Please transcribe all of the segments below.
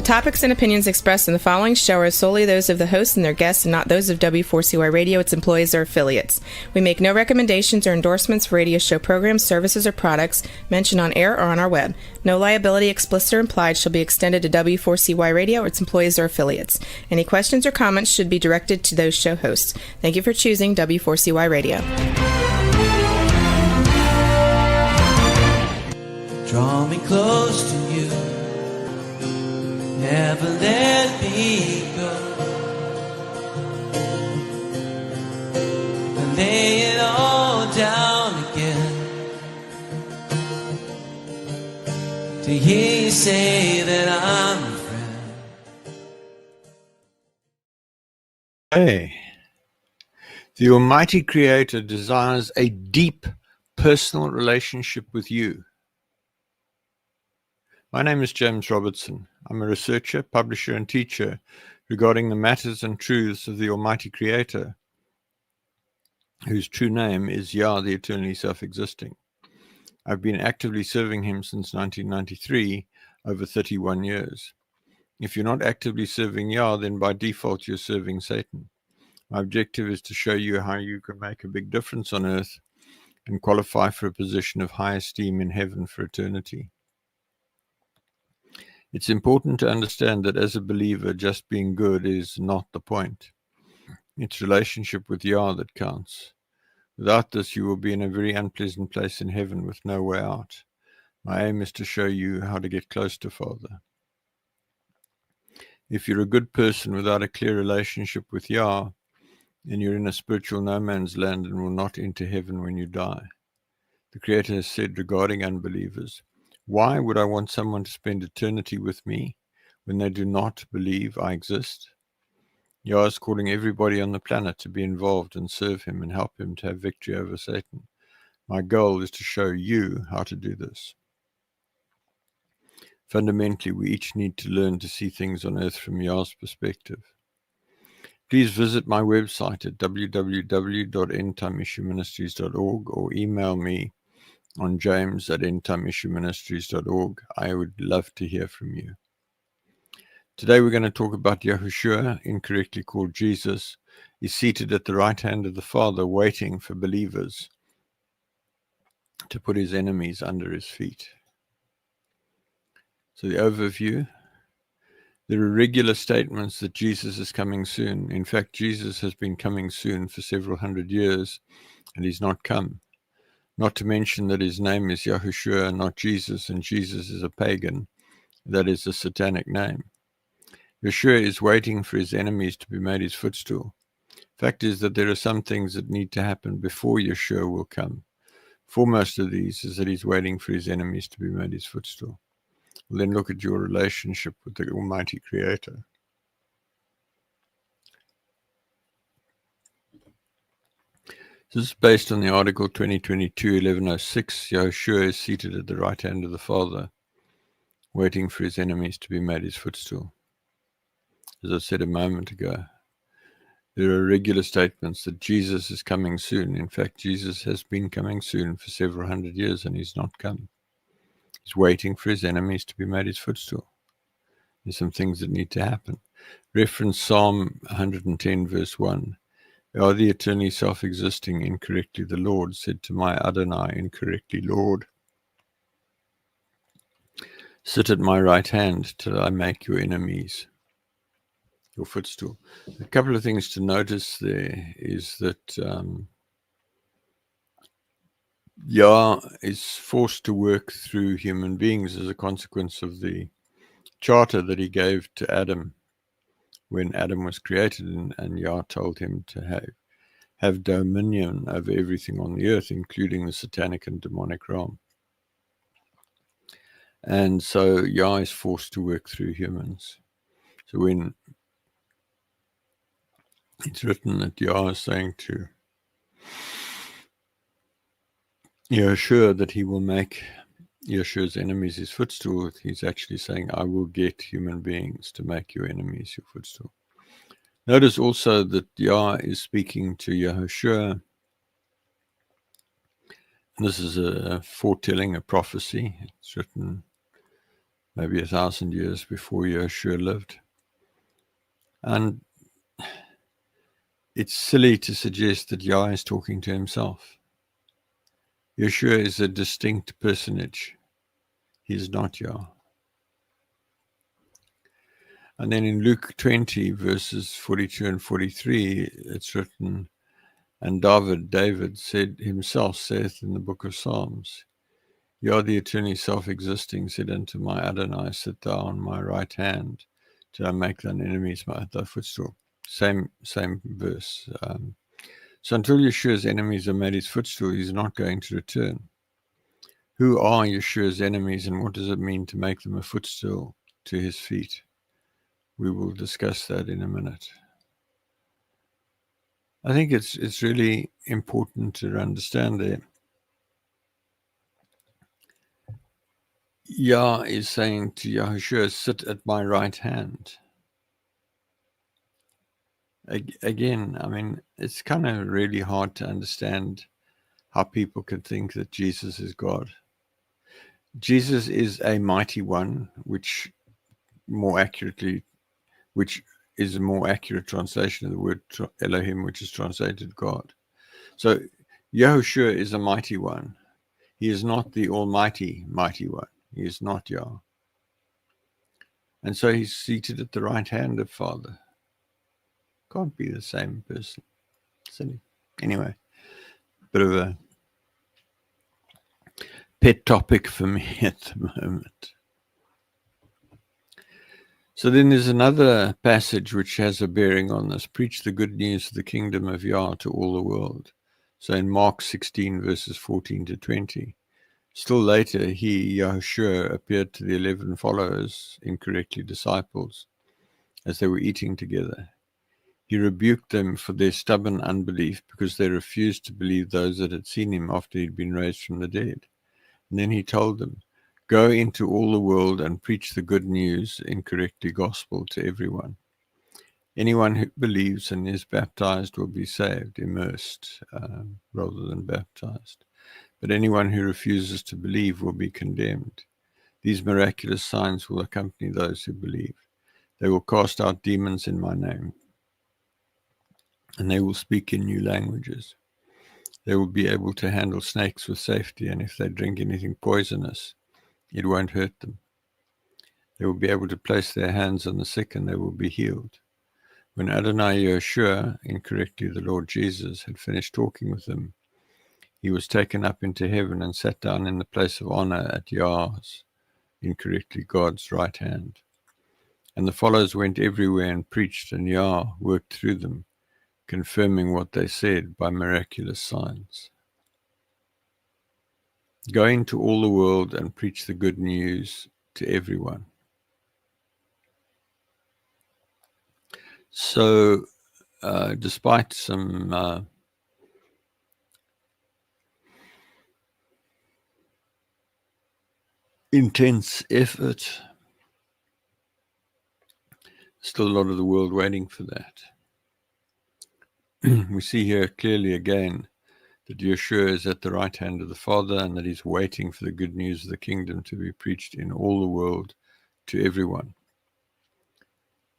topics and opinions expressed in the following show are solely those of the hosts and their guests and not those of W4CY Radio, its employees, or affiliates. We make no recommendations or endorsements for radio show programs, services, or products mentioned on air or on our web. No liability, explicit or implied, shall be extended to W4CY Radio or its employees or affiliates. Any questions or comments should be directed to those show hosts. Thank you for choosing W4CY Radio. Draw me close to you, never let me go. I lay it all down again to hear you say that I'm a friend. Hey, the Almighty Creator desires a deep personal relationship with you. My name is James Robertson. I'm a researcher, publisher, and teacher regarding the matters and truths of the Almighty Creator, whose true name is Yah, the eternally self-existing. I've been actively serving him since 1993, over 31 years. If you're not actively serving Yah, then by default you're serving Satan. My objective is to show you how you can make a big difference on earth and qualify for a position of high esteem in heaven for eternity. It's important to understand that as a believer, just being good is not the point. It's relationship with Yah that counts. Without this, you will be in a very unpleasant place in heaven with no way out. My aim is to show you how to get close to Father. If you're a good person without a clear relationship with Yah, then you're in a spiritual no man's land and will not enter heaven when you die. The Creator has said regarding unbelievers, why would I want someone to spend eternity with me when they do not believe I exist? Yah is calling everybody on the planet to be involved and serve him and help him to have victory over Satan. My goal is to show you how to do this. Fundamentally, we each need to learn to see things on earth from Yah's perspective. Please visit my website at www.endtimeissueministries.org or email me on james@endtimeissueministries.org. I would love to hear from you. Today we're going to talk about Yahooshua, incorrectly called Jesus, is seated at the right hand of the Father, waiting for believers to put his enemies under his feet. So the overview, there are regular statements that Jesus is coming soon. In fact, Jesus has been coming soon for several hundred years, and he's not come. Not to mention that his name is Yahooshua, not Jesus, and Jesus is a pagan. That is a Satanic name. Yeshua is waiting for his enemies to be made his footstool. Fact is that there are some things that need to happen before Yeshua will come. Foremost of these is that he's waiting for his enemies to be made his footstool. We'll then look at your relationship with the Almighty Creator. This is based on the article 2022-1106. Yahshua is seated at the right hand of the Father, waiting for his enemies to be made his footstool. As I said a moment ago, there are regular statements that Jesus is coming soon. In fact, Jesus has been coming soon for several hundred years, and he's not come. He's waiting for his enemies to be made his footstool. There's some things that need to happen. Reference Psalm 110, verse 1. Are the eternally self-existing, incorrectly the Lord, said to my Adonai, incorrectly Lord, sit at my right hand till I make your enemies your footstool. A couple of things to notice there is that Yah is forced to work through human beings as a consequence of the charter that he gave to Adam when Adam was created, and Yah told him to have dominion over everything on the earth, including the satanic and demonic realm. And so Yah is forced to work through humans. So when it's written that Yah is saying to Yeshua that he will make Yeshua's enemies his footstool, he's actually saying, I will get human beings to make your enemies your footstool. Notice also that Yah is speaking to Yahushua. This is a foretelling, a prophecy. It's written maybe 1,000 years before Yahshua lived. And it's silly to suggest that Yah is talking to himself. Yahshua is a distinct personage. He is not Yah. And then in Luke 20, verses 42 and 43, it's written, and David said himself, saith in the book of Psalms, Yah the eternally self-existing said unto my Adonai, sit thou on my right hand, till I make thine enemies thy footstool. Same verse. So until Yeshua's enemies are made his footstool, he's not going to return. Who are Yeshua's enemies, and what does it mean to make them a footstool to his feet? We will discuss that in a minute. I think it's really important to understand that Yah is saying to Yahushua, sit at my right hand. Again, I mean, it's kind of really hard to understand how people can think that Jesus is God. Jesus is a mighty one, which is a more accurate translation of the word Elohim, which is translated God. So Yahushua is a mighty one. He is not the almighty, mighty one. He is not Yah. And so he's seated at the right hand of Father. Can't be the same person. Silly. Anyway, bit of a pet topic for me at the moment. So then there's another passage which has a bearing on this. Preach the good news of the kingdom of Yah to all the world. So in Mark 16, verses 14 to 20. Still later, he, Yahushua, appeared to the 11 followers, incorrectly disciples, as they were eating together. He rebuked them for their stubborn unbelief because they refused to believe those that had seen him after he'd been raised from the dead. And then he told them, go into all the world and preach the good news, incorrectly gospel, to everyone. Anyone who believes and is baptized will be saved, immersed rather than baptized. But anyone who refuses to believe will be condemned. These miraculous signs will accompany those who believe. They will cast out demons in my name, and they will speak in new languages. They will be able to handle snakes with safety, and if they drink anything poisonous, it won't hurt them. They will be able to place their hands on the sick, and they will be healed. When Adonai Yeshua, incorrectly the Lord Jesus, had finished talking with them, he was taken up into heaven and sat down in the place of honor at Yah's, incorrectly God's, right hand. And the followers went everywhere and preached, and Yah worked through them, confirming what they said by miraculous signs. Go into all the world and preach the good news to everyone. So, despite some intense effort, still a lot of the world waiting for that. We see here clearly again that Yeshua is at the right hand of the Father and that he's waiting for the good news of the kingdom to be preached in all the world to everyone.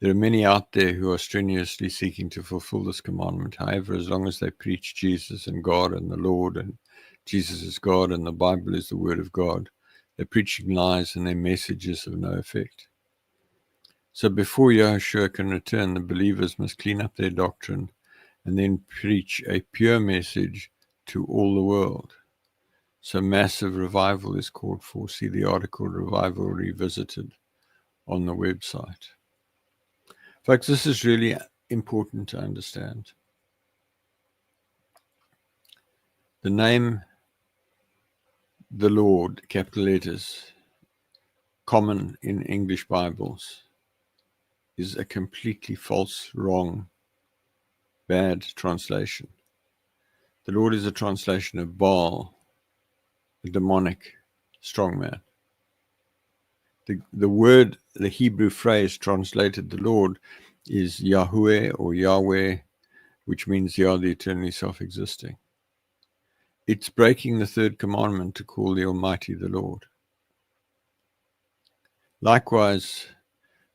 There are many out there who are strenuously seeking to fulfill this commandment. However, as long as they preach Jesus and God and the Lord, and Jesus is God and the Bible is the Word of God, they're preaching lies and their message is of no effect. So before Yahushua can return, the believers must clean up their doctrine and then preach a pure message to all the world. So massive revival is called for. See the article Revival Revisited on the website. Folks, this is really important to understand. The name, the Lord, capital letters, common in English Bibles, is a completely false, wrong, bad translation. The Lord is a translation of Baal, a demonic strongman. The word, the Hebrew phrase translated the Lord is Yahweh or Yahweh, which means Yah the eternally self-existing. It's breaking the third commandment to call the Almighty the Lord. Likewise,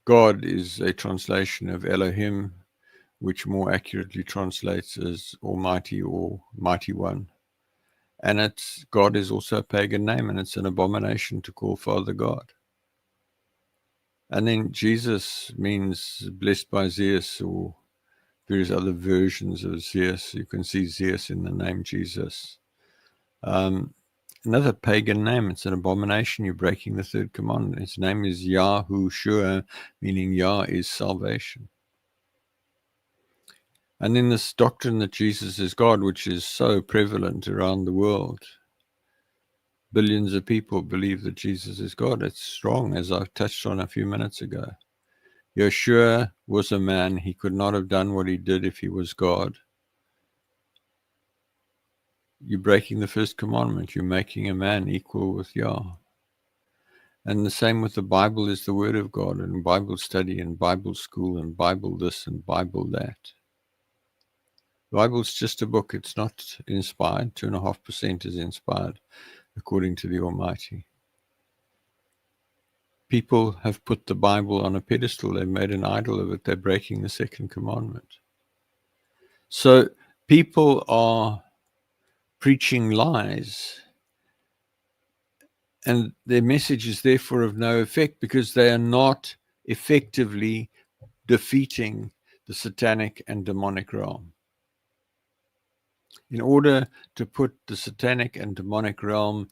God is a translation of Elohim, which more accurately translates as Almighty or Mighty One. And God is also a pagan name, and it's an abomination to call Father God. And then Jesus means blessed by Zeus, or various other versions of Zeus. You can see Zeus in the name Jesus. Another pagan name, it's an abomination. You're breaking the third commandment. His name is Yahooshua, meaning Yah is salvation. And then this doctrine that Jesus is God, which is so prevalent around the world. Billions of people believe that Jesus is God. It's strong, as I've touched on a few minutes ago. Yeshua was a man. He could not have done what he did if he was God. You're breaking the first commandment. You're making a man equal with Yah. And the same with the Bible is the Word of God, and Bible study and Bible school and Bible this and Bible that. The Bible's just a book. It's not inspired. 2.5% is inspired, according to the Almighty. People have put the Bible on a pedestal. They've made an idol of it. They're breaking the second commandment. So people are preaching lies, and their message is therefore of no effect because they are not effectively defeating the satanic and demonic realm. In order to put the satanic and demonic realm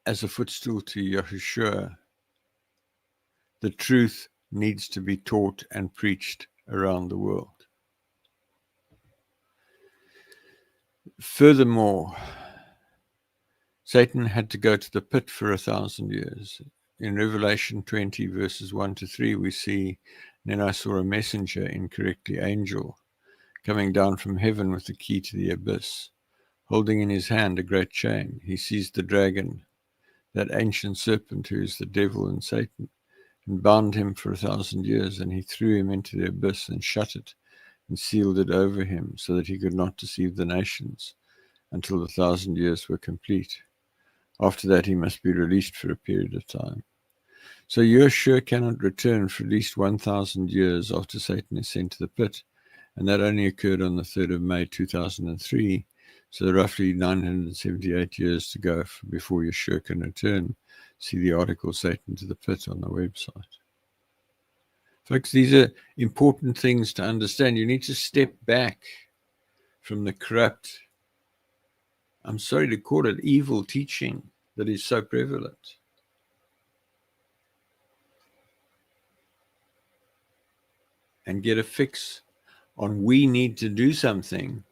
as a footstool to Yahushua, the truth needs to be taught and preached around the world. Furthermore, Satan had to go to the pit for 1,000 years. In Revelation 20, verses 1 to 3, we see, then I saw a messenger, incorrectly angel, coming down from heaven with the key to the abyss, holding in his hand a great chain. He seized the dragon, that ancient serpent who is the devil and Satan, and bound him for 1,000 years, and he threw him into the abyss and shut it and sealed it over him so that he could not deceive the nations until the 1,000 years were complete. After that, he must be released for a period of time. So Yeshua cannot return for at least 1,000 years after Satan is sent to the pit, and that only occurred on the 3rd of May 2003, so roughly 978 years to go before Yeshua can return. See the article Satan to the Pit on the website. Folks, these are important things to understand. You need to step back from the corrupt, I'm sorry to call it evil teaching that is so prevalent. And get a fix on we need to do something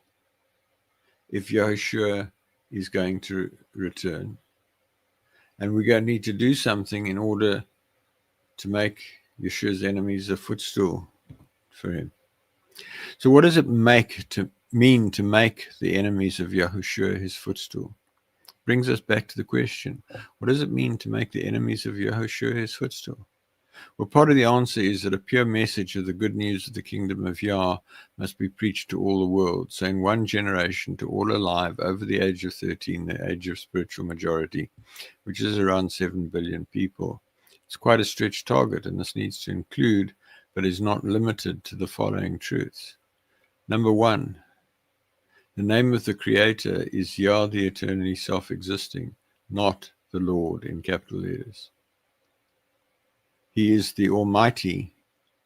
if Yahushua is going to return. And we're going to need to do something in order to make Yeshua's enemies a footstool for him. So what does it mean to make the enemies of Yahushua his footstool? Brings us back to the question, what does it mean to make the enemies of Yahushua his footstool? Well, part of the answer is that a pure message of the good news of the kingdom of Yah must be preached to all the world. So in one generation, to all alive over the age of 13, the age of spiritual majority, which is around 7 billion people. It's quite a stretched target, and this needs to include, but is not limited to, the following truths. Number one, the name of the Creator is Yah, the eternally self-existing, not the Lord in capital letters. He is the Almighty,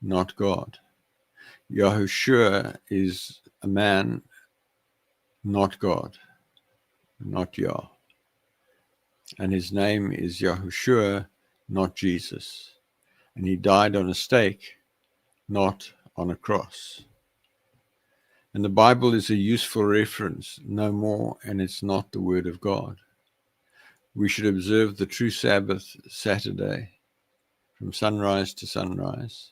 not God. Yahushua is a man, not God, not Yah. And his name is Yahushua, not Jesus. And he died on a stake, not on a cross. And the Bible is a useful reference, no more, and it's not the Word of God. We should observe the true Sabbath Saturday, from sunrise to sunrise.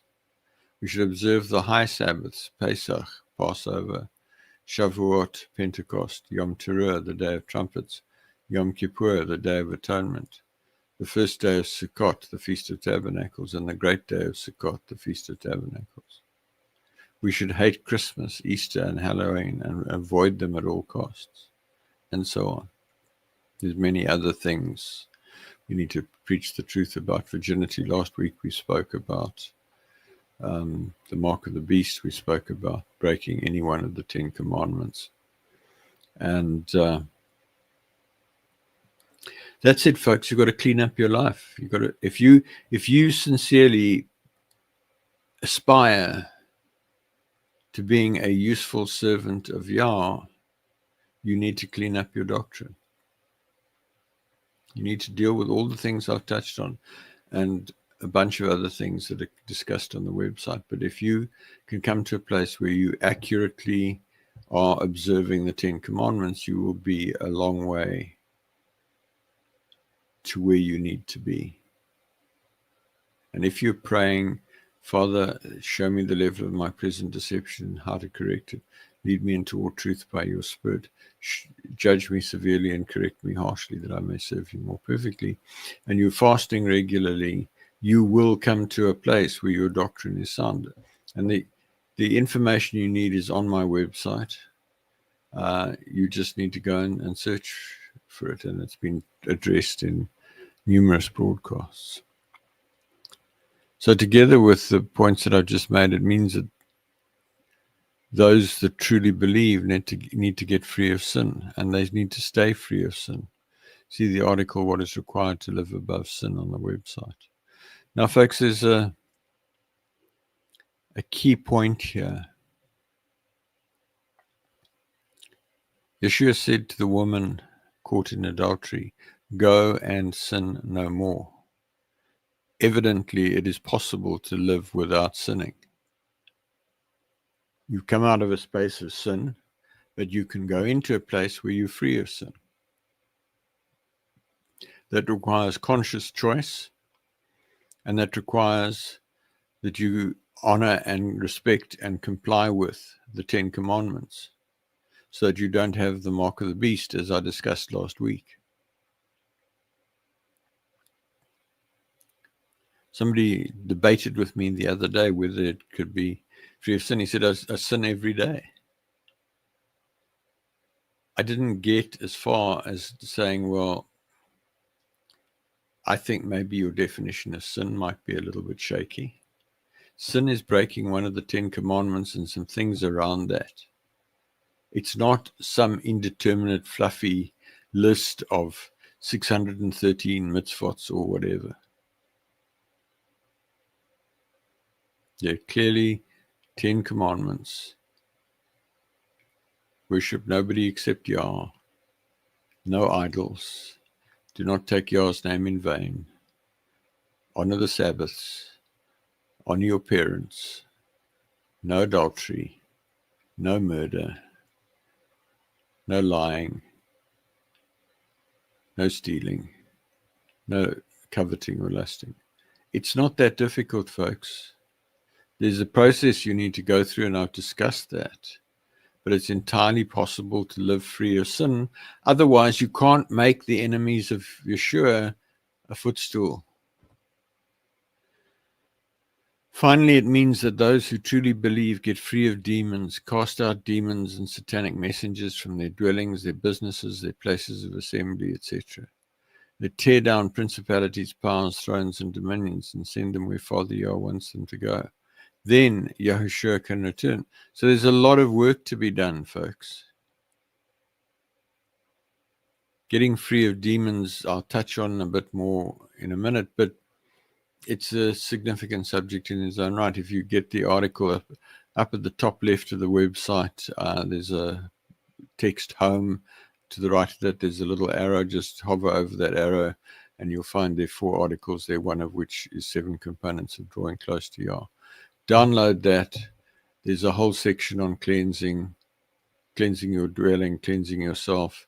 We should observe the high Sabbaths, Pesach, Passover, Shavuot, Pentecost, Yom Teruah, the Day of Trumpets, Yom Kippur, the Day of Atonement, the first day of Sukkot, the Feast of Tabernacles, and the great day of Sukkot, the Feast of Tabernacles. We should hate Christmas, Easter, and Halloween and avoid them at all costs, and so on. There's many other things. You need to preach the truth about virginity. Last week we spoke about the mark of the beast. We spoke about breaking any one of the 10 commandments. And that's it, folks. You've got to clean up your life. You've got to, if you sincerely aspire to being a useful servant of Yah, you need to clean up your doctrine. You need to deal with all the things I've touched on and a bunch of other things that are discussed on the website. But if you can come to a place where you accurately are observing the 10 commandments, you will be a long way to where you need to be. And if you're praying, Father, show me the level of my present deception and how to correct it. Lead me into all truth by your Spirit. Judge me severely and correct me harshly, that I may serve you more perfectly. And you're fasting regularly, you will come to a place where your doctrine is sound. And the information you need is on my website. You just need to go and search for it, and it's been addressed in numerous broadcasts. So together with the points that I've just made, it means that those that truly believe need to get free of sin, and they need to stay free of sin. See the article, What is Required to Live Above Sin, on the website. Now, folks, there's a key point here. Yeshua said to the woman caught in adultery, go and sin no more. Evidently, it is possible to live without sinning. You've come out of a space of sin, but you can go into a place where you're free of sin. That requires conscious choice, and that requires that you honor and respect and comply with the 10 commandments, so that you don't have the mark of the beast, as I discussed last week. Somebody debated with me the other day whether it could be free of sin. He said, I sin every day. I didn't get as far as saying, well, I think maybe your definition of sin might be a little bit shaky. Sin is breaking one of the 10 commandments and some things around that. It's not some indeterminate, fluffy list of 613 mitzvot or whatever. They're clearly 10 commandments. Worship nobody except Yah. No idols. Do not take Yah's name in vain. Honor the Sabbaths. Honor your parents. No adultery. No murder. No lying. No stealing. No coveting or lusting. It's not that difficult, folks. There's a process you need to go through, and I've discussed that. But it's entirely possible to live free of sin. Otherwise, you can't make the enemies of Yeshua a footstool. Finally, it means that those who truly believe get free of demons, cast out demons and satanic messengers from their dwellings, their businesses, their places of assembly, etc. They tear down principalities, powers, thrones, and dominions, and send them where Father Yah wants them to go. Then Yahushua can return. So there's a lot of work to be done, folks. Getting free of demons, I'll touch on a bit more in a minute, but it's a significant subject in its own right. If you get the article up at the top left of the website, there's a text home. To the right of that, there's a little arrow. Just hover over that arrow, and you'll find there 4 articles there, one of which is 7 components of drawing close to Yah. Download that. There's a whole section on cleansing your dwelling, cleansing yourself.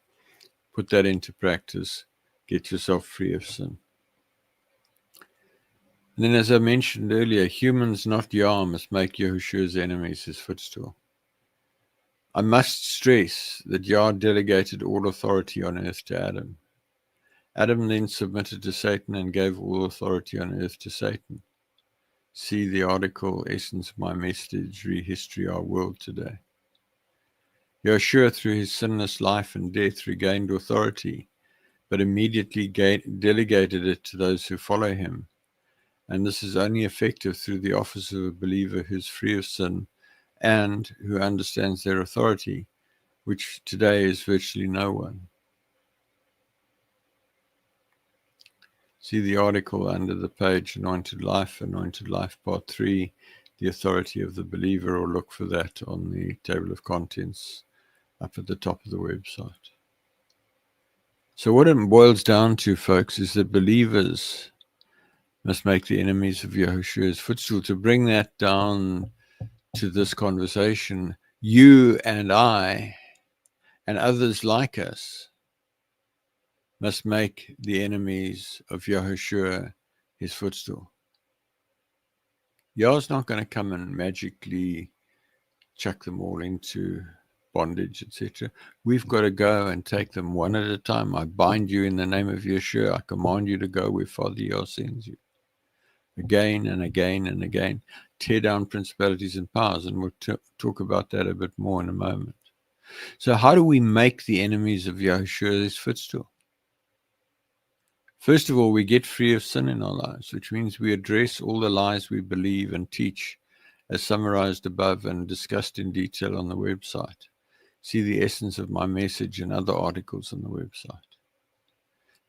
Put that into practice. Get yourself free of sin. And then, as I mentioned earlier, humans, not Yah, must make Yahushua's enemies his footstool. I must stress that Yah delegated all authority on earth to Adam. Adam then submitted to Satan and gave all authority on earth to Satan. See the article, Essence of My Message, Rehistory Our World Today. Yeshua, through his sinless life and death, regained authority but immediately delegated it to those who follow him. And this is only effective through the office of a believer who's free of sin and who understands their authority, which today is virtually no one. See the article under the page, Anointed Life Part 3, the authority of the believer, or look for that on the table of contents up at the top of the website. So what it boils down to, folks, is that believers must make the enemies of Yahushua's footstool. To bring that down to this conversation, you and I and others like us must make the enemies of Yahushua his footstool. Yah's not going to come and magically chuck them all into bondage, etc. We've got to go and take them one at a time. I bind you in the name of Yeshua. I command you to go where Father Yah sends you. Again and again and again. Tear down principalities and powers, and we'll talk about that a bit more in a moment. So how do we make the enemies of Yahushua his footstool? First of all, we get free of sin in our lives, which means we address all the lies we believe and teach, as summarized above and discussed in detail on the website. See the essence of my message and other articles on the website.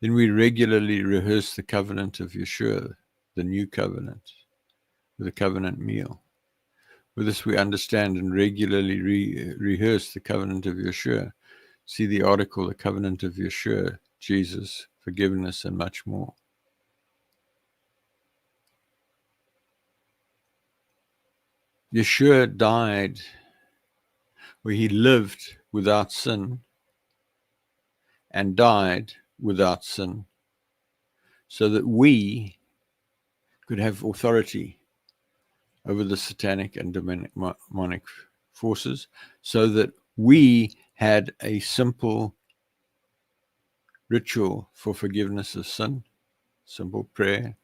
Then we regularly rehearse the covenant of Yeshua, the new covenant, with a covenant meal. With this, we understand and regularly rehearse the covenant of Yeshua. See the article, The Covenant of Yeshua, Jesus, Forgiveness, and much more. Yeshua died, where he lived without sin and died without sin, so that we could have authority over the satanic and demonic forces, so that we had a simple ritual for forgiveness of sin, simple prayer,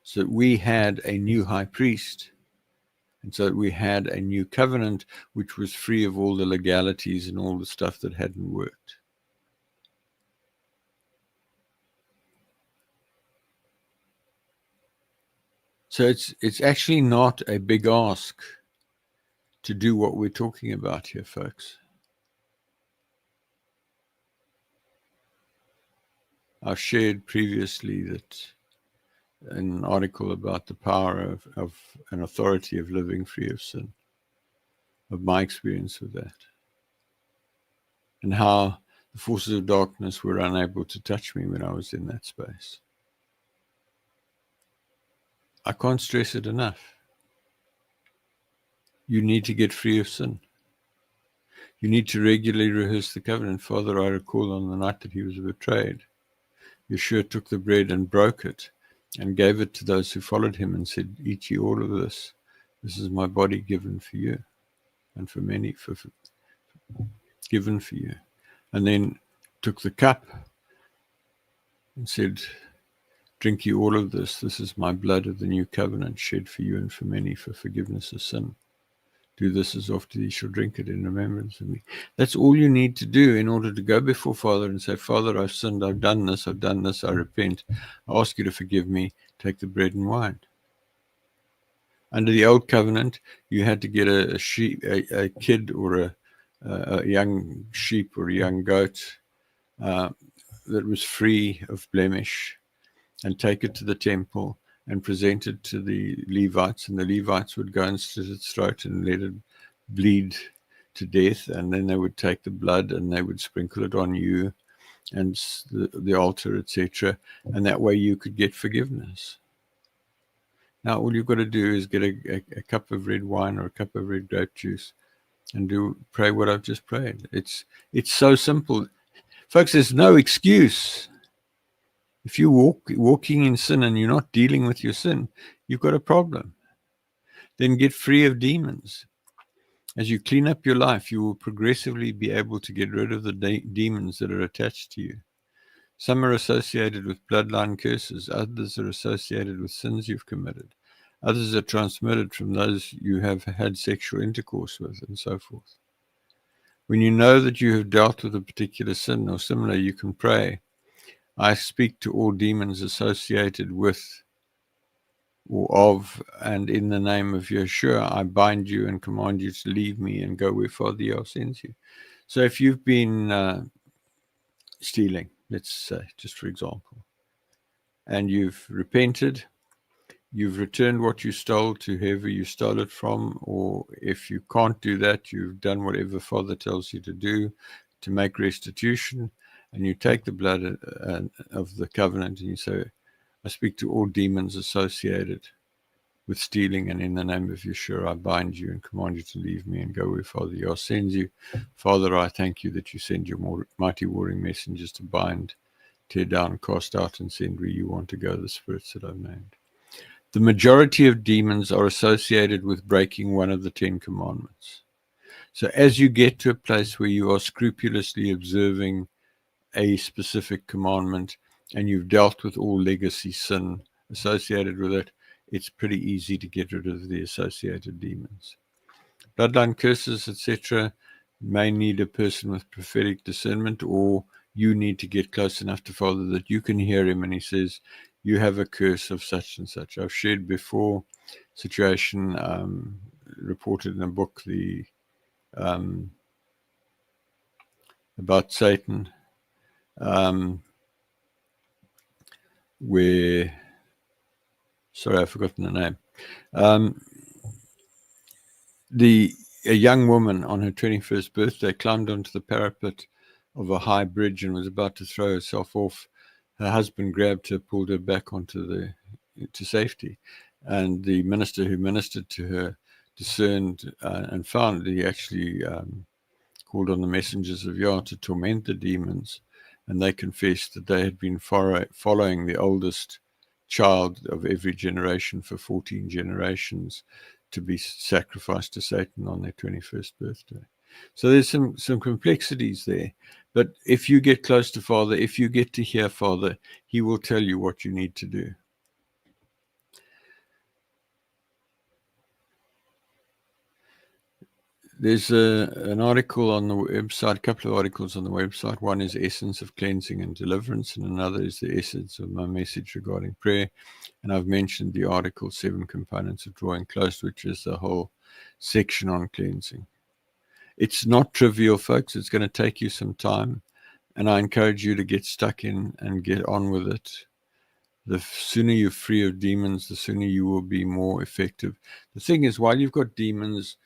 so that we had a new high priest, and so that we had a new covenant which was free of all the legalities and all the stuff that hadn't worked. So it's actually not a big ask to do what we're talking about here, folks. I've shared previously that an article about the power of an authority of living free of sin, of my experience with that, and how the forces of darkness were unable to touch me when I was in that space. I can't stress it enough. You need to get free of sin. You need to regularly rehearse the covenant. Father, I recall on the night that he was betrayed, Yeshua took the bread and broke it and gave it to those who followed him and said, eat ye all of this. This is my body given for you and for many, given for you. And then took the cup and said, drink ye all of this. This is my blood of the new covenant shed for you and for many for forgiveness of sin. Do this as often as you shall drink it in remembrance of me. That's all you need to do in order to go before Father and say, Father, I've sinned, I've done this, I repent. I ask you to forgive me. Take the bread and wine. Under the old covenant, you had to get a sheep, a kid or a young sheep or a young goat that was free of blemish, and take it to the temple and present it to the Levites, and the Levites would go and slit its throat and let it bleed to death, and then they would take the blood and they would sprinkle it on you and the altar, etc., and that way you could get forgiveness. Now all you've got to do is get a cup of red wine or a cup of red grape juice and pray what I've just prayed. It's so simple. Folks, there's no excuse. If you're walking in sin and you're not dealing with your sin, you've got a problem. Then get free of demons. As you clean up your life, you will progressively be able to get rid of the demons that are attached to you. Some are associated with bloodline curses. Others are associated with sins you've committed. Others are transmitted from those you have had sexual intercourse with, and so forth. When you know that you have dealt with a particular sin or similar, you can pray, I speak to all demons associated with or of, and in the name of Yeshua, I bind you and command you to leave me and go where Father Yah sends you. So if you've been stealing, let's say, just for example, and you've repented, you've returned what you stole to whoever you stole it from, or if you can't do that, you've done whatever Father tells you to do to make restitution, and you take the blood of the covenant and you say, I speak to all demons associated with stealing, and in the name of Yeshua, I bind you and command you to leave me and go where Father Yah sends you. Father, I thank you that you send your mighty warring messengers to bind, tear down, cast out, and send where you want to go the spirits that I've named. The majority of demons are associated with breaking one of the 10 commandments. So as you get to a place where you are scrupulously observing a specific commandment and you've dealt with all legacy sin associated with it, it's pretty easy to get rid of the associated demons. Bloodline curses, etc., may need a person with prophetic discernment, or you need to get close enough to Father that you can hear him and he says, you have a curse of such and such. I've shared before situation reported in a book about Satan, where, sorry, I've forgotten the name. A young woman on her 21st birthday climbed onto the parapet of a high bridge and was about to throw herself off. Her husband grabbed her, pulled her back to safety, and the minister who ministered to her discerned and found that he actually called on the messengers of Yah to torment the demons, and they confessed that they had been following the oldest child of every generation for 14 generations to be sacrificed to Satan on their 21st birthday. So there's some complexities there. But if you get close to Father, if you get to hear Father, he will tell you what you need to do. There's an article on the website, a couple of articles on the website. One is Essence of Cleansing and Deliverance, and another is the essence of my message regarding prayer. And I've mentioned the article 7 Components of Drawing Close, which is the whole section on cleansing. It's not trivial, folks. It's going to take you some time, and I encourage you to get stuck in and get on with it. The sooner you're free of demons, the sooner you will be more effective. The thing is, while you've got demons,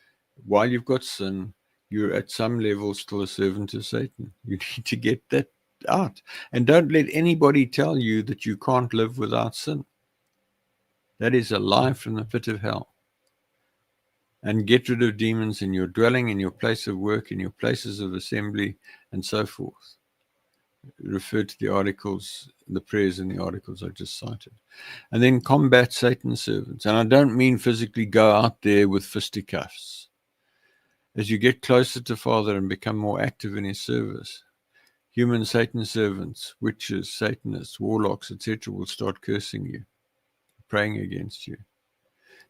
while you've got sin, you're at some level still a servant of Satan. You need to get that out. And don't let anybody tell you that you can't live without sin. That is a lie from the pit of hell. And get rid of demons in your dwelling, in your place of work, in your places of assembly, and so forth. Refer to the articles, the prayers in the articles I just cited. And then combat Satan's servants. And I don't mean physically go out there with fisticuffs. As you get closer to Father and become more active in his service, human Satan servants, witches, Satanists, warlocks, etc. will start cursing you, praying against you.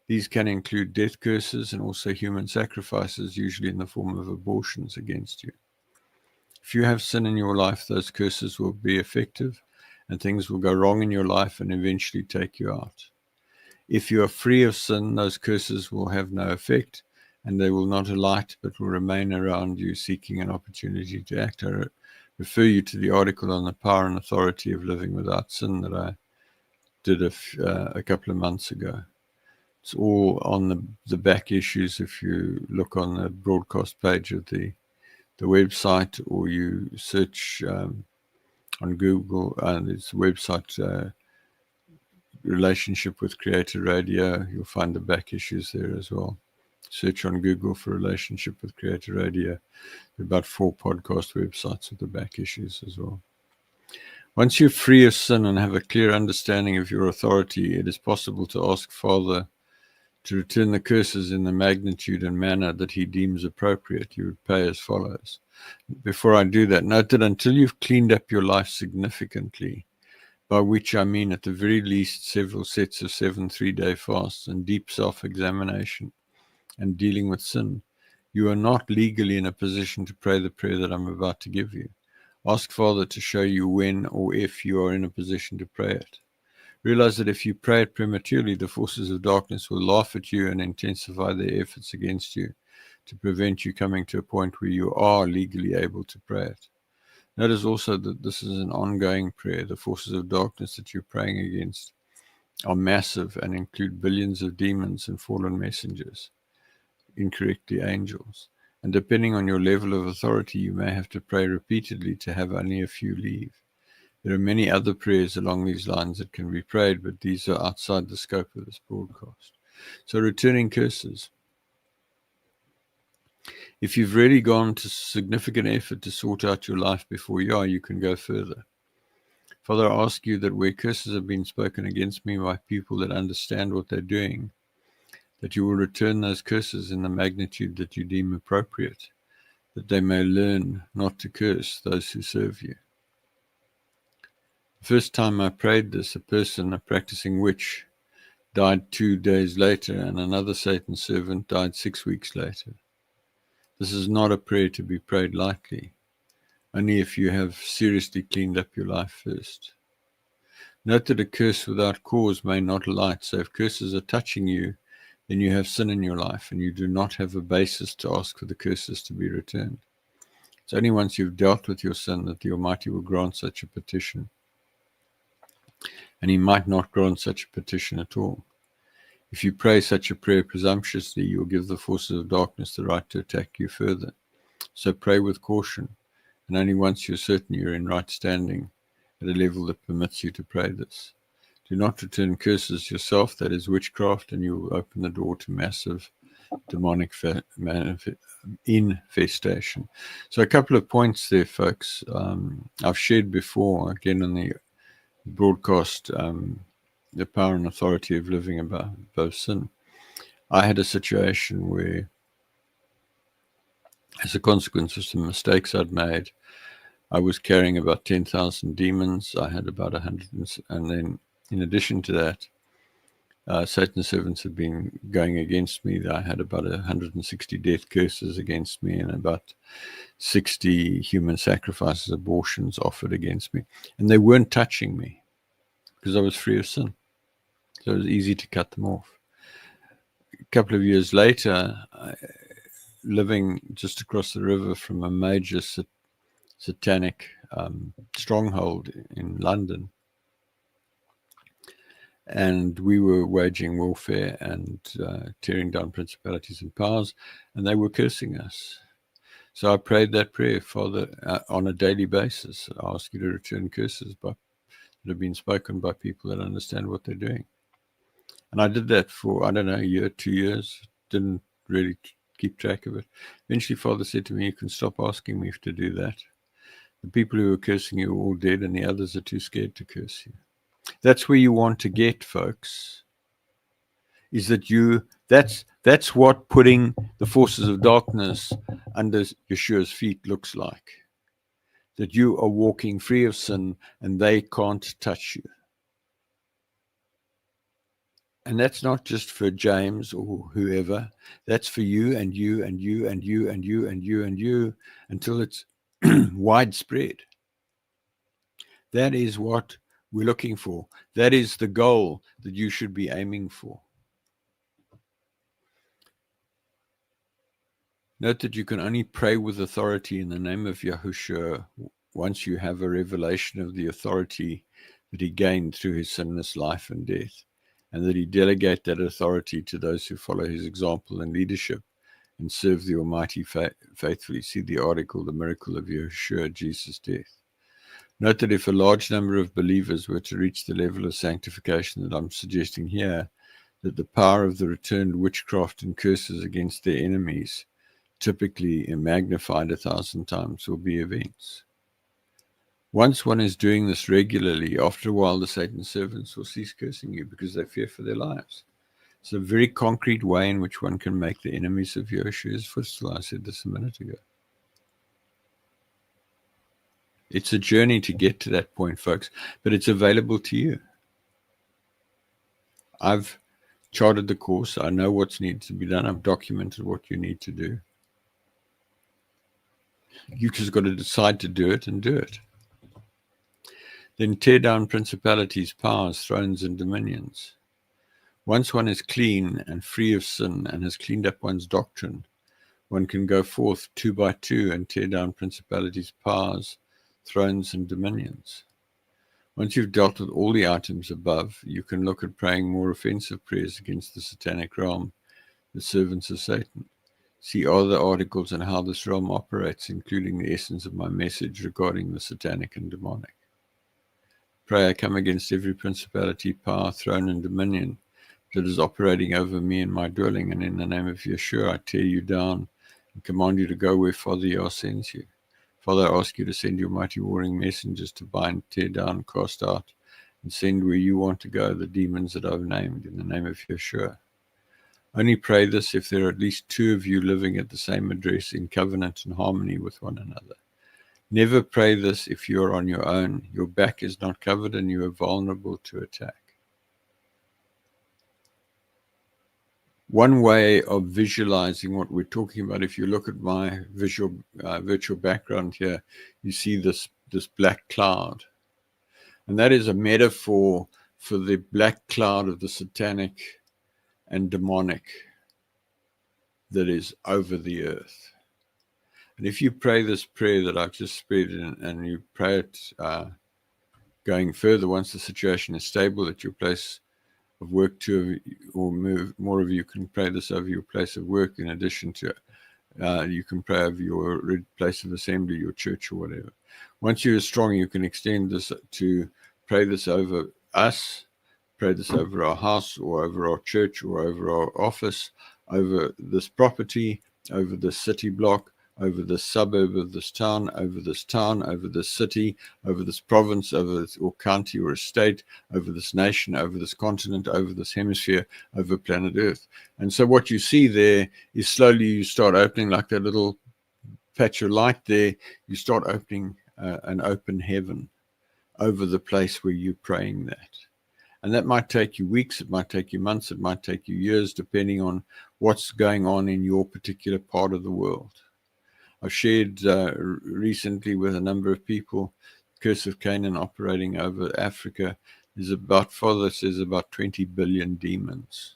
These can include death curses and also human sacrifices, usually in the form of abortions against you. If you have sin in your life, those curses will be effective and things will go wrong in your life and eventually take you out. If you are free of sin, those curses will have no effect and they will not alight but will remain around you seeking an opportunity to act. I refer you to the article on the power and authority of living without sin that I did a couple of months ago. It's all on the back issues if you look on the broadcast page of the website, or you search on Google, there's a website, Relationship with Creator Radio. You'll find the back issues there as well. Search on Google for Relationship with Creator Radio. There are about 4 podcast websites with the back issues as well. Once you're free of sin and have a clear understanding of your authority, it is possible to ask Father to return the curses in the magnitude and manner that he deems appropriate. You would pay as follows. Before I do that, note that until you've cleaned up your life significantly, by which I mean at the very least several sets of 7 3-day fasts and deep self-examination and dealing with sin, You are not legally in a position to pray the prayer that I'm about to give you. Ask Father to show you when or if you are in a position to pray it. Realize that if you pray it prematurely, the forces of darkness will laugh at you and intensify their efforts against you to prevent you coming to a point where you are legally able to pray it. Notice also that this is an ongoing prayer. The forces of darkness that you're praying against are massive and include billions of demons and fallen messengers, incorrectly angels. And depending on your level of authority, you may have to pray repeatedly to have only a few leave. There are many other prayers along these lines that can be prayed, but these are outside the scope of this broadcast. So returning curses. If you've really gone to significant effort to sort out your life before you can go further. Father, I ask you that where curses have been spoken against me by people that understand what they're doing, that you will return those curses in the magnitude that you deem appropriate, that they may learn not to curse those who serve you. The first time I prayed this, a person, a practicing witch, died 2 days later, and another Satan servant died 6 weeks later. This is not a prayer to be prayed lightly, only if you have seriously cleaned up your life first. Note that a curse without cause may not alight, so if curses are touching you, then you have sin in your life, and you do not have a basis to ask for the curses to be returned. It's only once you've dealt with your sin that the Almighty will grant such a petition. And He might not grant such a petition at all. If you pray such a prayer presumptuously, you will give the forces of darkness the right to attack you further. So pray with caution, and only once you're certain you're in right standing at a level that permits you to pray this. Do not return curses yourself, that is witchcraft, and you will open the door to massive demonic infestation. So a couple of points there, folks. I've shared before, again on the broadcast, the power and authority of living above sin. I had a situation where, as a consequence of some mistakes I'd made, I was carrying about 10,000 demons. I had about 100, and then in addition to that, Satan's servants had been going against me. I had about 160 death curses against me and about 60 human sacrifices, abortions offered against me. And they weren't touching me because I was free of sin. So it was easy to cut them off. A couple of years later, living just across the river from a major Satanic stronghold in London, and we were waging warfare and tearing down principalities and powers, and they were cursing us. So I prayed that prayer, Father, on a daily basis. I ask you to return curses that have been spoken by people that understand what they're doing. And I did that for, I don't know, a year, 2 years. Didn't really keep track of it. Eventually, Father said to me, you can stop asking me to do that. The people who are cursing you are all dead, and the others are too scared to curse you. That's where you want to get, folks, is that that's what putting the forces of darkness under Yeshua's feet looks like. That you are walking free of sin and they can't touch you. And that's not just for James or whoever. That's for you and you and you and you and you and you and you until it's widespread. That is what we're looking for. That is the goal that you should be aiming for. Note that you can only pray with authority in the name of Yahooshua once you have a revelation of the authority that he gained through his sinless life and death, and that he delegate that authority to those who follow his example and leadership and serve the Almighty faithfully. See the article, The Miracle of Yahusha, Jesus' Death. Note that if a large number of believers were to reach the level of sanctification that I'm suggesting here, that the power of the returned witchcraft and curses against their enemies, typically magnified 1,000 times, will be events. Once one is doing this regularly, after a while the Satan servants will cease cursing you because they fear for their lives. It's a very concrete way in which one can make the enemies of Yahushua's footstool. I said this a minute ago. It's a journey to get to that point, folks, but it's available to you. I've charted the course. I know what's needed to be done. I've documented what you need to do. You just got to decide to do it and do it. Then tear down principalities, powers, thrones, and dominions. Once one is clean and free of sin and has cleaned up one's doctrine, one can go forth 2 by 2 and tear down principalities, powers, thrones, and dominions. Once you've dealt with all the items above, you can look at praying more offensive prayers against the satanic realm, the servants of Satan. See other articles on how this realm operates, including the essence of my message regarding the satanic and demonic. Pray I come against every principality, power, throne, and dominion that is operating over me and my dwelling, and in the name of Yeshua, I tear you down and command you to go where Father Yah sends you. Father, I ask you to send your mighty warring messengers to bind, tear down, cast out, and send where you want to go the demons that I've named in the name of Yeshua. Only pray this if there are at least 2 of you living at the same address in covenant and harmony with one another. Never pray this if you are on your own. Your back is not covered and you are vulnerable to attack. One way of visualizing what we're talking about, if you look at my virtual background here, you see this black cloud. And that is a metaphor for the black cloud of the satanic and demonic that is over the earth. And if you pray this prayer that I've just spread and you pray it going further, once the situation is stable at your place of work, more of you can pray this over your place of work, in addition to you can pray over your place of assembly, your church, or whatever. Once you're strong, you can extend this to pray this over us, pray this over our house, or over our church, or over our office, over this property, over this city block, over this suburb of this town, over this city, over this province, over this or county or state, over this nation, over this continent, over this hemisphere, over planet Earth. And so what you see there is slowly you start opening, like that little patch of light there, you start opening an open heaven over the place where you're praying that. And that might take you weeks, it might take you months, it might take you years, depending on what's going on in your particular part of the world. I've shared recently with a number of people, Curse of Canaan operating over Africa is about, Father says, about 20 billion demons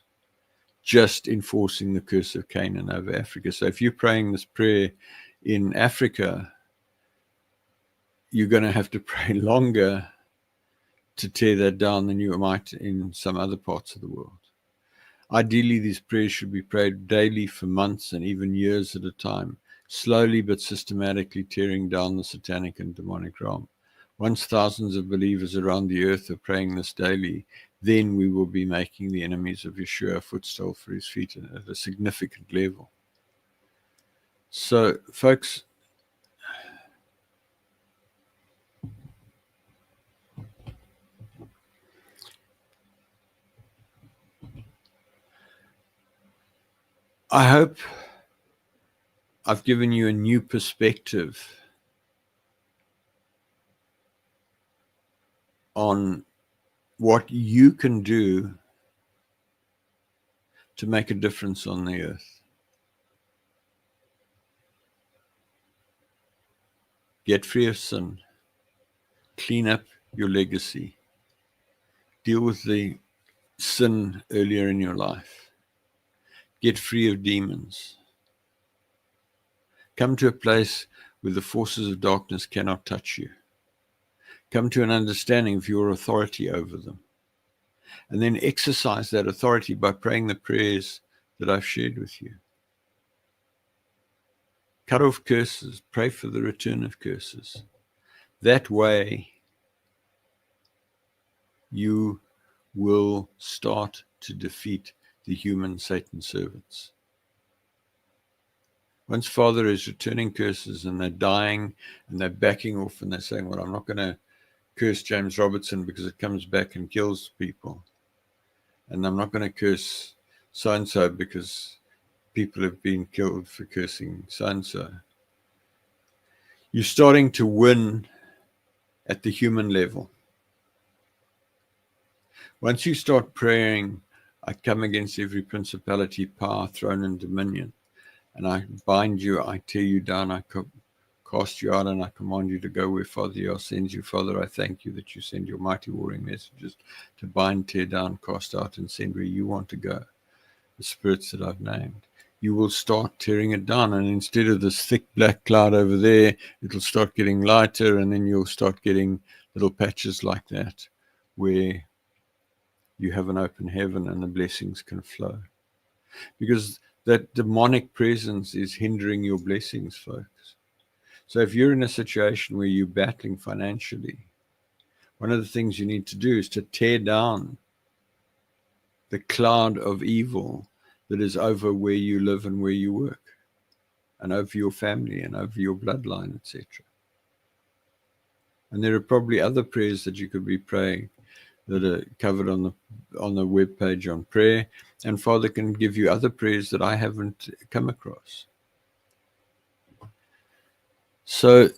just enforcing the Curse of Canaan over Africa. So if you're praying this prayer in Africa, you're going to have to pray longer to tear that down than you might in some other parts of the world. Ideally, these prayers should be prayed daily for months and even years at a time, slowly but systematically tearing down the satanic and demonic realm. Once thousands of believers around the earth are praying this daily, then we will be making the enemies of Yeshua a footstool for his feet at a significant level. So, folks, I hope I've given you a new perspective on what you can do to make a difference on the earth. Get free of sin. Clean up your legacy. Deal with the sin earlier in your life. Get free of demons. Come to a place where the forces of darkness cannot touch you. Come to an understanding of your authority over them. And then exercise that authority by praying the prayers that I've shared with you. Cut off curses. Pray for the return of curses. That way, you will start to defeat the human Satan servants. Once Father is returning curses and they're dying and they're backing off and they're saying, well, I'm not going to curse James Robertson because it comes back and kills people. And I'm not going to curse so-and-so because people have been killed for cursing so-and-so. You're starting to win at the human level. Once you start praying, I come against every principality, power, throne, and dominion, and I bind you, I tear you down, I cast you out, and I command you to go where Father Yah sends you. Father, I thank you that you send your mighty warring messengers to bind, tear down, cast out, and send where you want to go, the spirits that I've named. You will start tearing it down, and instead of this thick black cloud over there, it'll start getting lighter, and then you'll start getting little patches like that where you have an open heaven and the blessings can flow. Because that demonic presence is hindering your blessings, folks. So if you're in a situation where you're battling financially, one of the things you need to do is to tear down the cloud of evil that is over where you live and where you work, and over your family and over your bloodline, etc. And there are probably other prayers that you could be praying that are covered on the web page on prayer, and Father can give you other prayers that I haven't come across. So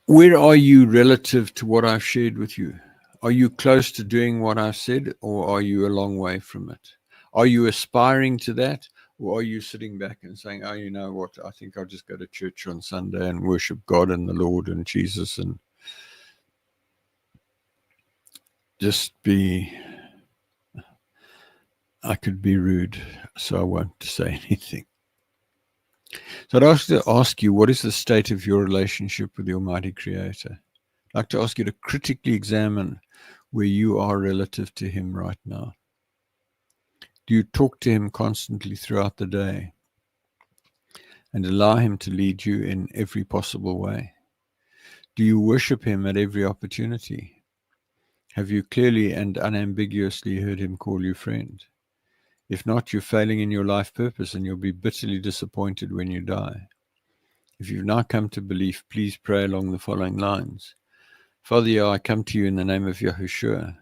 where are you relative to what I've shared with you? Are you close to doing what I've said, or are you a long way from it? Are you aspiring to that, or are you sitting back and saying, oh, you know what, I think I'll just go to church on Sunday and worship God and the Lord and Jesus and just be, I could be rude, so I won't say anything. So I'd like to ask you, what is the state of your relationship with the Almighty Creator? I'd like to ask you to critically examine where you are relative to Him right now. Do you talk to Him constantly throughout the day and allow Him to lead you in every possible way? Do you worship Him at every opportunity? Have you clearly and unambiguously heard Him call you friend? If not, you're failing in your life purpose and you'll be bitterly disappointed when you die. If you've now come to belief, please pray along the following lines. Father Yah, I come to you in the name of Yahooshua.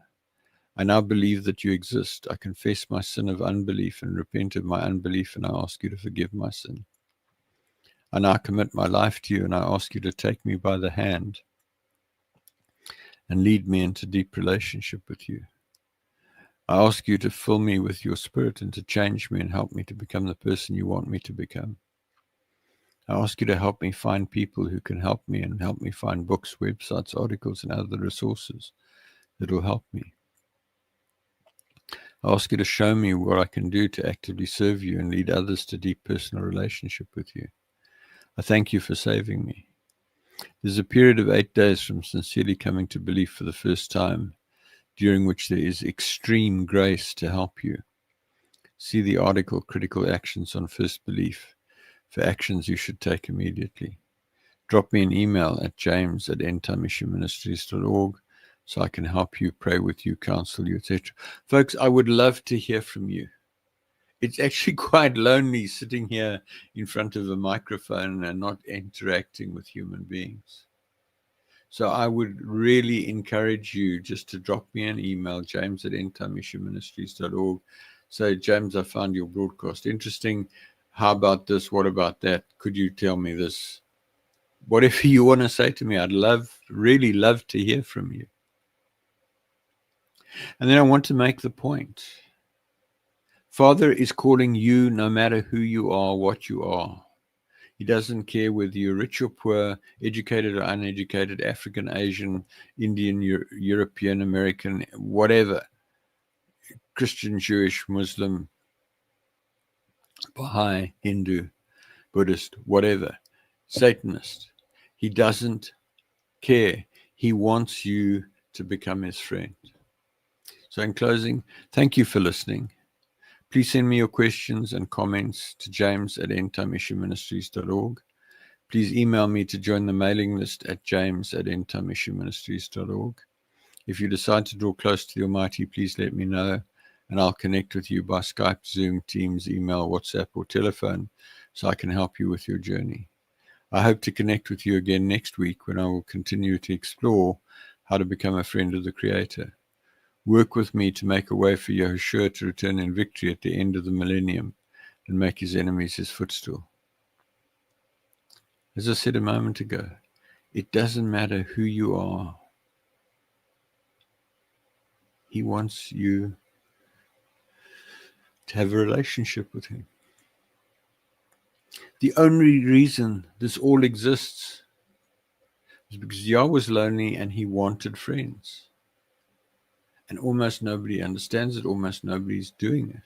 I now believe that you exist. I confess my sin of unbelief and repent of my unbelief, and I ask you to forgive my sin. I now commit my life to you, and I ask you to take me by the hand and lead me into deep relationship with you. I ask you to fill me with your spirit and to change me and help me to become the person you want me to become. I ask you to help me find people who can help me and help me find books, websites, articles, and other resources that will help me. I ask you to show me what I can do to actively serve you and lead others to deep personal relationship with you. I thank you for saving me. There's a period of 8 days from sincerely coming to belief for the first time, during which there is extreme grace to help you. See the article, Critical Actions on First Belief, for actions you should take immediately. Drop me an email at james@endtimeissueministries.org so I can help you, pray with you, counsel you, etc. Folks, I would love to hear from you. It's actually quite lonely sitting here in front of a microphone and not interacting with human beings. So I would really encourage you just to drop me an email, james@endtimeissueministries.org. Say, James, I found your broadcast interesting. How about this? What about that? Could you tell me this? Whatever you want to say to me, I'd really love to hear from you. And then I want to make the point. Father is calling you no matter who you are, what you are. He doesn't care whether you're rich or poor, educated or uneducated, African, Asian, Indian, European, American, whatever, Christian, Jewish, Muslim, Baha'i, Hindu, Buddhist, whatever, Satanist. He doesn't care. He wants you to become his friend. So in closing, thank you for listening. Please send me your questions and comments to james@endtimeissueministries.org. Please email me to join the mailing list at james@endtimeissueministries.org. If you decide to draw close to the Almighty, please let me know, and I'll connect with you by Skype, Zoom, Teams, email, WhatsApp, or telephone so I can help you with your journey. I hope to connect with you again next week when I will continue to explore how to become a friend of the Creator. Work with me to make a way for Yahushua to return in victory at the end of the millennium and make his enemies his footstool. As I said a moment ago, it doesn't matter who you are. He wants you to have a relationship with him. The only reason this all exists is because Yah was lonely and he wanted friends. And almost nobody understands it, almost nobody's doing it.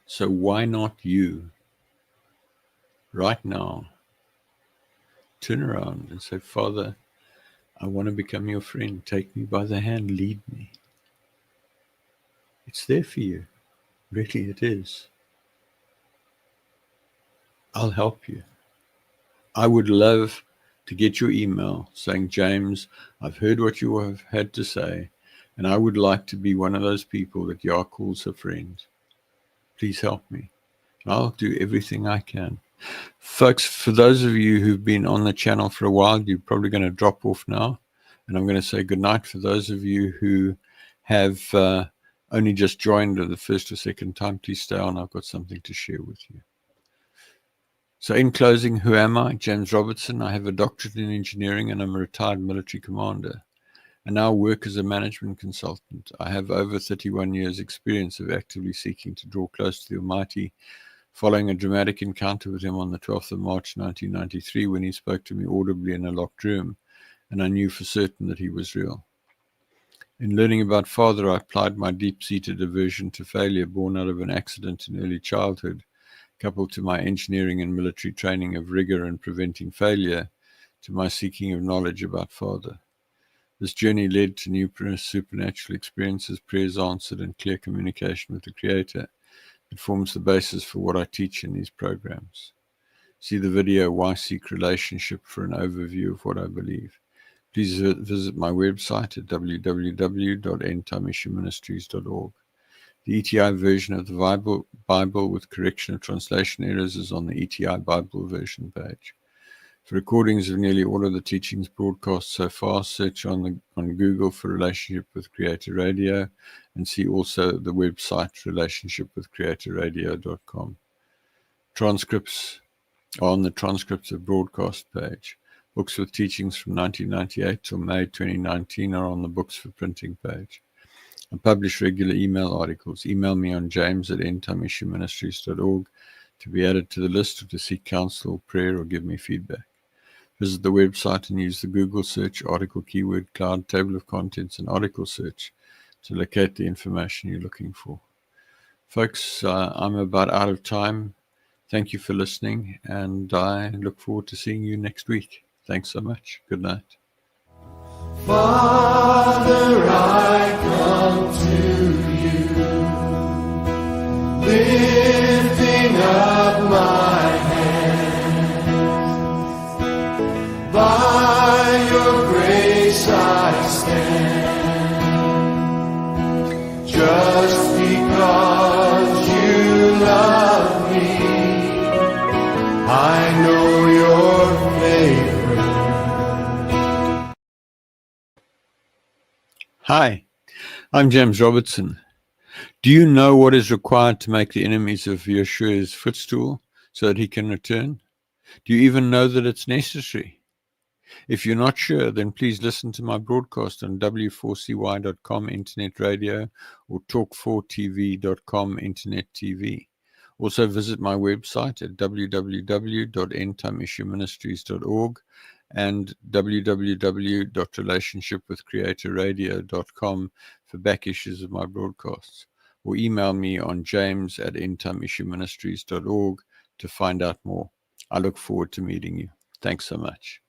So why not you, right now, turn around and say, Father, I want to become your friend. Take me by the hand, lead me. It's there for you. Really, it is. I'll help you. I would love to get your email saying, James, I've heard what you have had to say, and I would like to be one of those people that Yah calls a friend. Please help me. I'll do everything I can. Folks, for those of you who've been on the channel for a while, you're probably going to drop off now. And I'm going to say goodnight for those of you who have only just joined or the first or second time. Please stay on. I've got something to share with you. So in closing, who am I? James Robertson. I have a doctorate in engineering and I'm a retired military commander. I now work as a management consultant. I have over 31 years experience of actively seeking to draw close to the Almighty, following a dramatic encounter with him on the 12th of March 1993 when he spoke to me audibly in a locked room, and I knew for certain that he was real. In learning about Father, I applied my deep-seated aversion to failure born out of an accident in early childhood, coupled to my engineering and military training of rigor and preventing failure, to my seeking of knowledge about Father. This journey led to numerous supernatural experiences, prayers answered, and clear communication with the Creator. It forms the basis for what I teach in these programs. See the video, Why Seek Relationship, for an overview of what I believe. Please visit my website at www.endtimeissueministries.org. The ETI version of the Bible with correction of translation errors is on the ETI Bible version page. For recordings of nearly all of the teachings broadcast so far, search on Google for Relationship with Creator Radio, and see also the website relationshipwithcreatorradio.com. Transcripts are on the transcripts of broadcast page. Books with teachings from 1998 till May 2019 are on the books for printing page. I publish regular email articles. Email me on james@endtimeissueministries.org to be added to the list or to seek counsel, prayer, or give me feedback. Visit the website and use the Google search, article keyword cloud, table of contents, and article search to locate the information you're looking for. Folks, I'm about out of time. Thank you for listening, and I look forward to seeing you next week. Thanks so much. Good night. Father, I come to you, lifting up my hands. By your grace I stand, just because you love me. I know your favorite. Hi, I'm James Robertson. Do you know what is required to make the enemies of Yahshua his footstool so that he can return? Do you even know that it's necessary? If you're not sure, then please listen to my broadcast on w4cy.com internet radio or talk4tv.com internet TV. Also visit my website at www.endtimeissueministries.org and www.relationshipwithcreatorradio.com for back issues of my broadcasts, or email me on james@endtimeissueministries.org to find out more. I look forward to meeting you. Thanks so much.